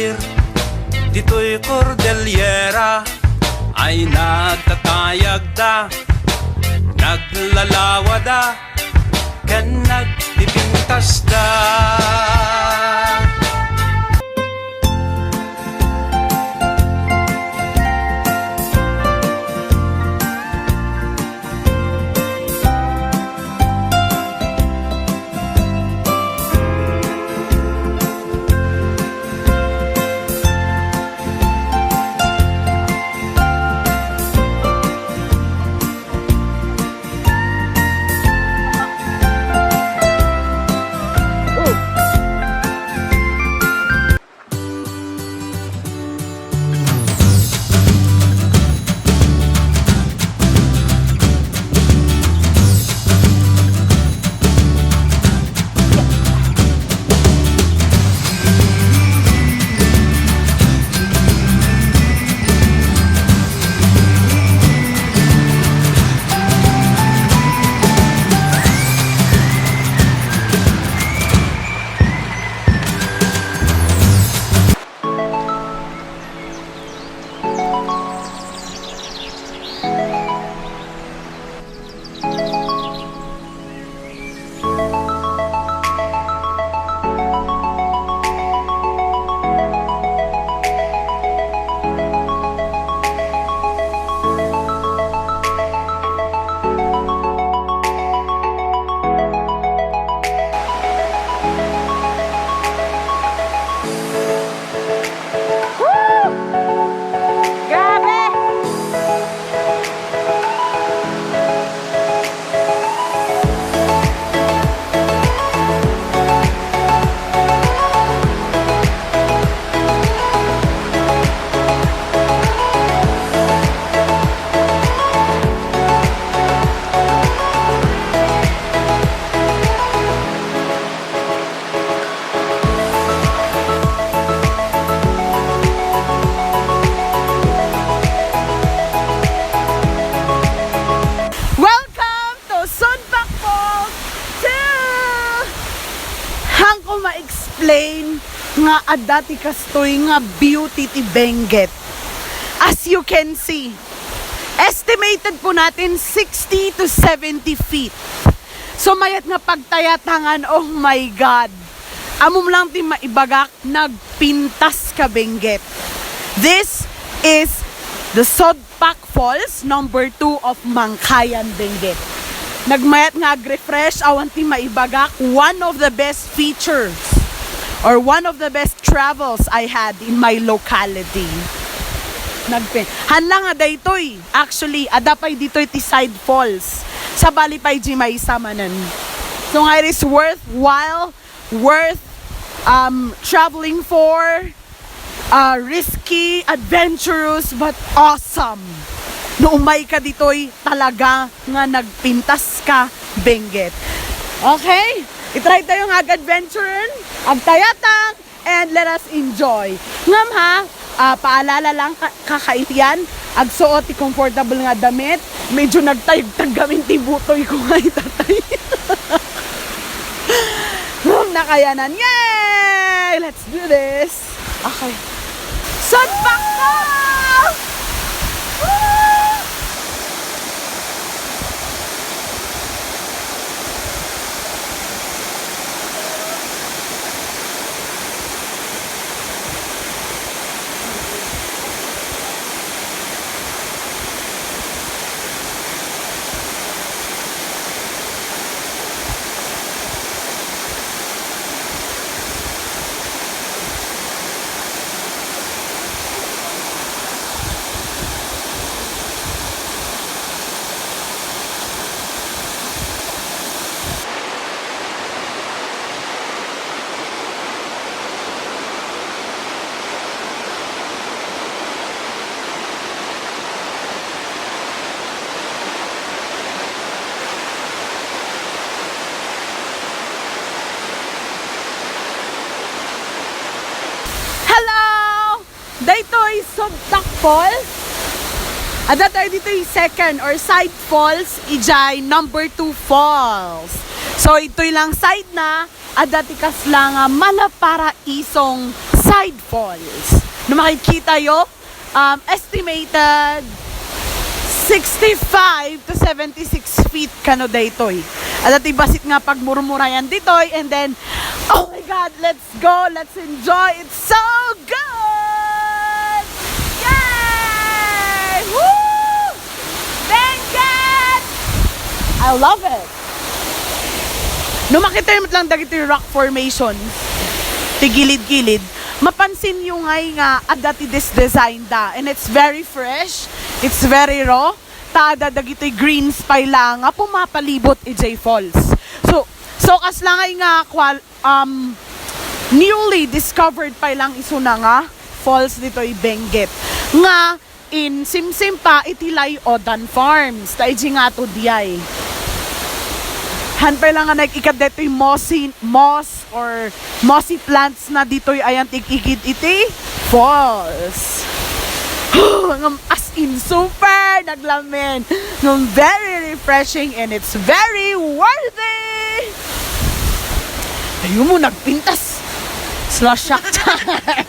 paligid dito'y Cordillera ay nagtatayag da, naglalawad da, kan nagdipintas da. Ma-explain nga adati kastoy nga beauty ti Benguet. As you can see, estimated po natin 60 to 70 feet. So mayat nga pagtayatangan, oh my God. Amom lang ti maibagak, nagpintas ka Benguet. This is the Sodpak Falls, number 2 of Mangkayan, Benguet. Nagmayat nga refresh awan ti maibagak, one of the best features or one of the best travels I had in my locality. Hanla nga daytoy, actually adapay ditoy ti Side Falls sa Balipay di may samanan. So nga it is worthwhile, worth traveling for, risky, adventurous, but awesome. No umay ka ditoy talaga nga nagpintas ka Benguet. Okay, itry tayo nga adventurein, agtayatang, and let us enjoy. Ngam ha, paalala lang kakaitian, agsuot ti comfortable nga damit, medyo nagtayag-tag gamin ti butoy ko nga itatay. Nakayanan, yay! Let's do this. Okay. Sodpak ka! Daytoy Sodpak Falls. Ada tayo dito yung second or side falls, ijay number 2 falls. So ito'y lang side na, ada tikas lang malapara isong side falls. No makikita yo, estimated 65 to 76 feet kano daytoy. At basit nga pagmurmurayan ditoy, and then, oh my God, let's go, let's enjoy, it's so good! Yay! Woo! Benguet! I love it! No makita mo lang dagito yung rock formation, tigilid-gilid, mapansin yung nga adati this design da, and it's very fresh, it's very raw, tada dagito'y greens pa lang nga pumapalibot EJ Falls. So kas lang nga newly discovered pa lang iso na nga falls dito'y Benguet. Nga in Simsim pa itilay Odan Farms, ta EJ nga to diyay. Hanpay lang nga nag-ikad dito'y moss or mossy plants na dito'y ayan tig-ikid iti falls. As in super naglamin, very refreshing, and it's very worthy. Ayun mo nagpintas slash shock time.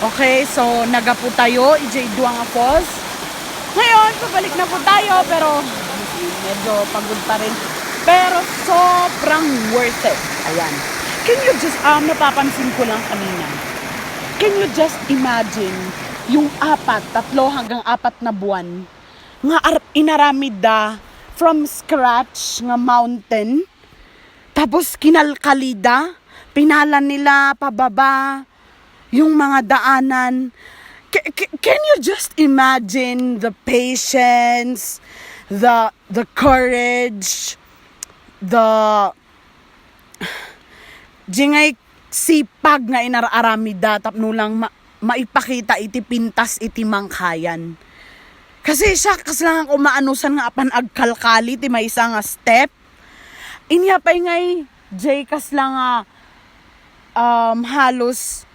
Okay, so naga po tayo, EJ Duanga Falls. Ngayon, pabalik na po tayo, pero medyo pagod pa rin. Pero sobrang worth it. Ayan. Can you just, napapansin ko lang kanina. Can you just imagine yung 3 hanggang 4 na buwan nga inaramida from scratch nga mountain, tapos kinalkalida, pinalan nila pababa yung mga daanan. Can you just imagine the patience, the courage, jingay sipag nga inararamida tapno lang maipakita iti pintas iti mangkayan. Kasi siya lang ako maanusan nga apan agkalkali ti may isa nga step. Inya pa ngay jay kas lang nga halos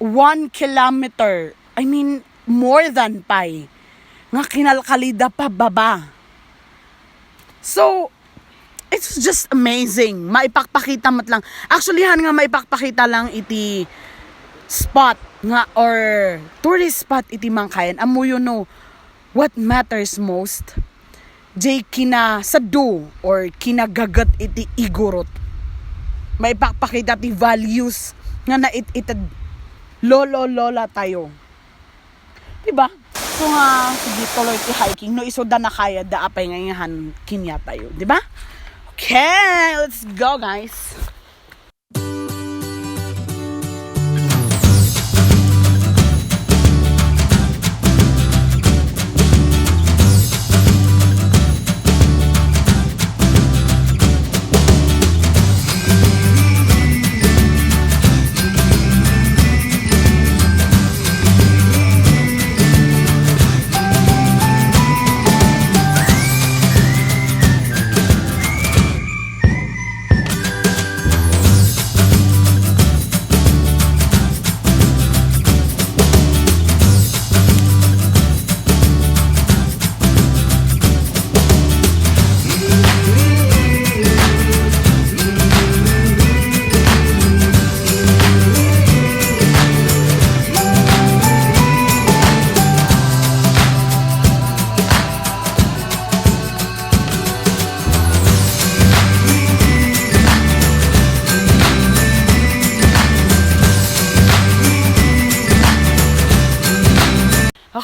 1 kilometer, I mean more than pay nga kinalkalida pa baba. So it's just amazing. Maipakpakita mat lang. Actually han nga maipakpakita lang iti spot nga or tourist spot iti mangkayan. Amo you know what matters most? Jay kina sadu or kinagagat iti igurot. Maipakpakita ti values nga naititad lolo-lola tayo. Diba? So nga, sige tuloy ti hiking. No, iso da na kaya da apay ngayon kinya tayo. Diba? Okay, let's go guys.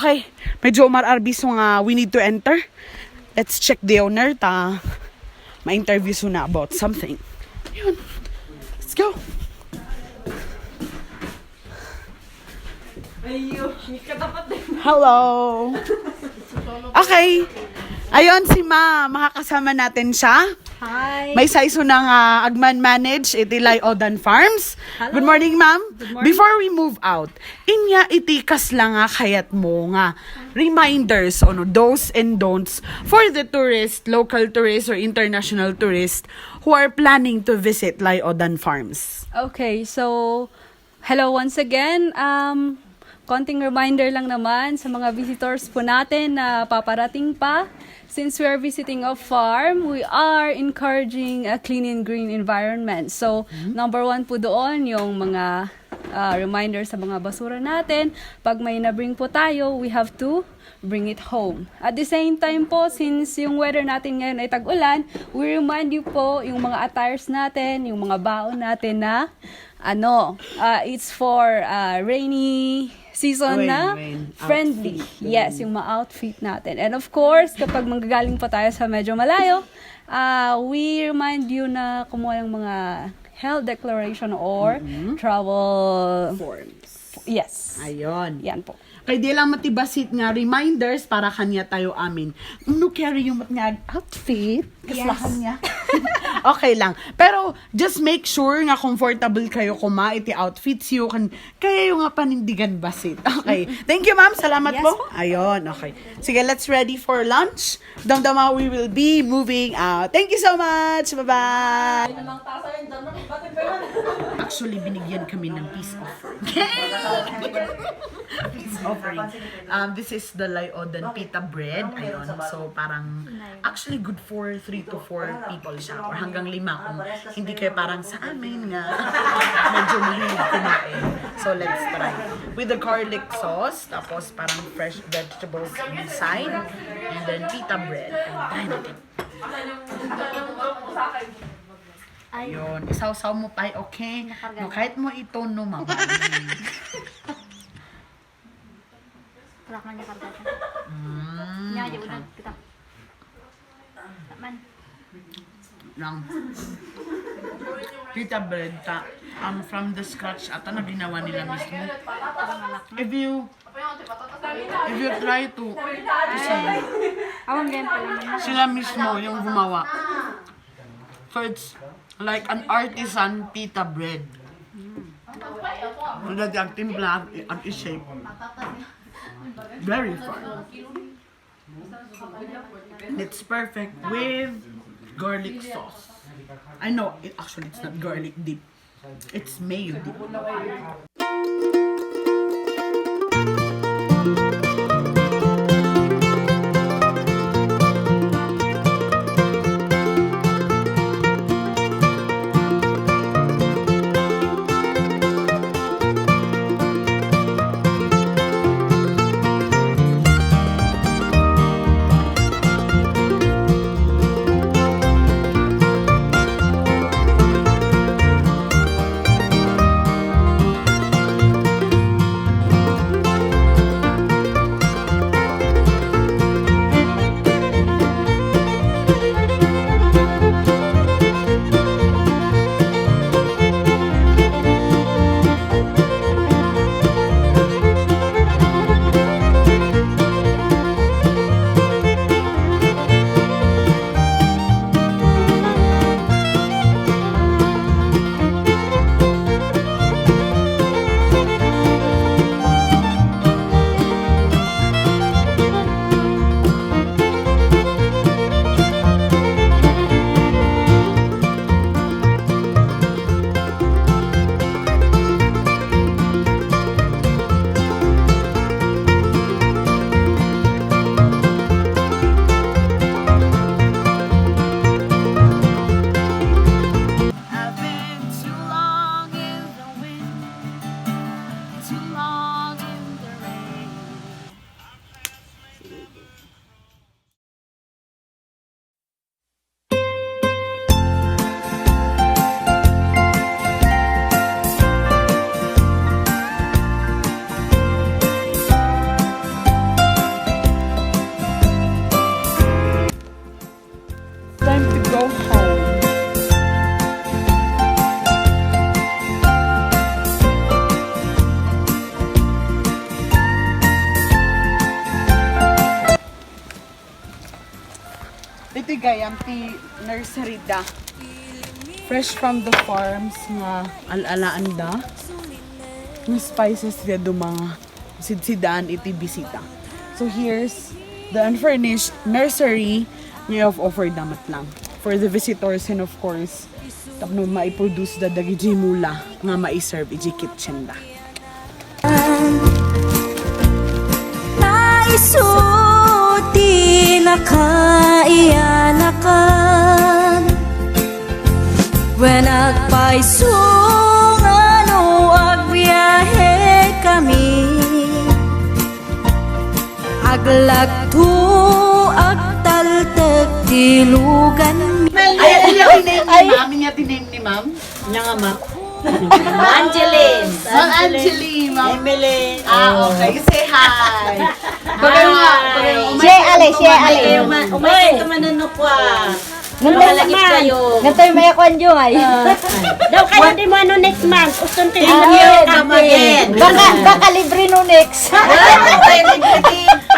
Okay, medyo umar-arbi so nga we need to enter. Let's check the owner ta ma-interview so na about something. Yun. Let's go. Hello. Okay. Ayun si Ma, makakasama natin siya. Hi. May saiso ng Agman Manage, itilay Odan Farms. Hello. Good morning, ma'am. Good morning. Before we move out, inya itikas lang nga kayat mo nga reminders on do's and don'ts for the tourist, local tourists or international tourists who are planning to visit Lai Odan Farms. Okay, so hello once again. Konting reminder lang naman sa mga visitors po natin na paparating pa. Since we are visiting a farm, we are encouraging a clean and green environment. So, number 1 po doon, yung mga reminder sa mga basura natin. Pag may na-bring po tayo, we have to bring it home. At the same time po, since yung weather natin ngayon ay tag-ulan, we remind you po yung mga attires natin, yung mga baon natin na it's for rainy season na Rain friendly. outfit. Yes, yung ma-outfit natin. And of course, kapag manggagaling pa tayo sa medyo malayo, we remind you na kumuha ng mga health declaration or travel. Forms. Yes. Ayun. Yan po. Kaya di lang matibasit nga reminders para kanya tayo amin. No carry yung nga outfit. Kaslahan niya. Okay lang. Pero just make sure nga comfortable kayo kuma iti outfits you kan kaya yung nga panindigan basit. Okay. Thank you, ma'am. Salamat Yes po. po. Ayun. Okay. Sige, let's ready for lunch. Damdama we will be moving out. Thank you so much. Bye-bye. Actually, binigyan kami ng peace offering. Peace offering. This is the Layodan pita bread. Ayun. So, parang, actually good for 3 to 4 people siya. Or hanggang 5 kung hindi kayo parang sa amin nga. Medyo mahilig kumain. So, let's try. With the garlic sauce, tapos parang fresh vegetables inside, and then pita bread. Try natin. Yun, isaw-saw mo pa, okay? No, kahit mo ito, no, mama. Wala ka niya karga siya. Nya, di udah kita. Man. Lang. Pita bread, from the scratch, ata na ginawa nila mismo. If you try to see, Awang ganyan pa lang. sila mismo yung gumawa. So it's like an artisan pita bread. Wala di ang timpla, ang i-shape. Very fun. It's perfect with garlic sauce. I know, actually it's not garlic dip. It's mayo dip. Ito gayam ti nursery da. Fresh from the farms nga alalaan da. Nga spices dia do mga sidsidaan iti bisita. So here's the unfurnished nursery nga offered damat lang for the visitors, and of course tapno maiproduce da dagiti mula nga maiserve iti kitchen da. Naisuti na kaiyanakan when nagpaisong ano agbiyahe kami aglagto agtaltag tilugan Ay, niya tiname ni ma'am. Nya nga ma. Angeline. Ma'am Angeline, ma'am. Emily. Okay. Say hi. Bagay nga. Siya ale Umay ka manano pa. Malagip kayo. Gantoy may ako anjo ay. Daw kayo di mo ano next month. Uston tayo again. Baka libre no next.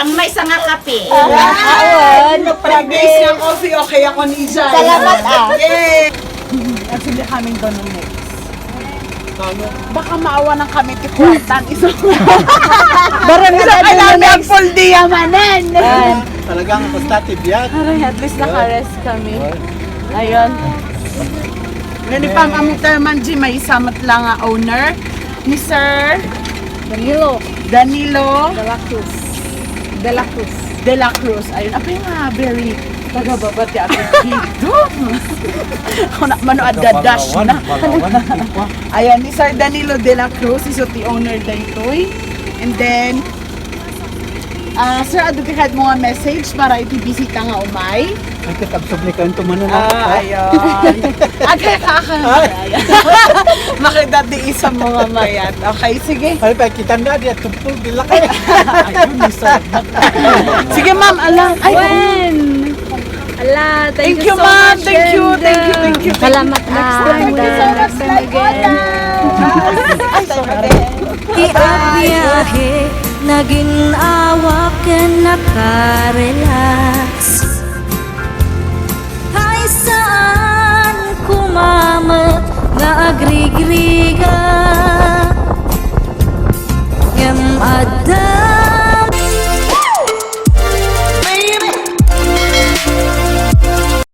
Ang may sanga kape. Ano Pag-base ng coffee, okay ako ni Isa. Salamat Yay! Actually, kaming doon ng next. Baka maawa ng kami ti Kuwatan. Barang Isa ka namin ang full diamanan. Talagang positive yan. Aray, at least naka-rest kami. Ayun. Ngayon pa ang Manji, may isamat lang ang owner ni Sir Danilo De La Cruz. Ayun, apa yung very taga-babat ya apelido. Ako na manood dash na. Ayun, ni Sir Danilo De La Cruz, is the owner daytoy. And then, Sir, ado ti mo nga message para iti-bisita nga umay. Ang katabsob ni kayo tumanon Ayun. Agay kaka. Makita di isa mga mayat. Okay, sige. Ay, pa kita na diya tumpul bila kayo. Ayun, isa. Sige, ma'am. Alang. Ay, When? Ala, thank you, so ma'am. much, Thank you. and, Thank you. Thank you. Salamat Next time. Next time again. Ay, sorry. Di ang biyahe naging awak na nakarelax ay saan kumamat na agrigriga yam ada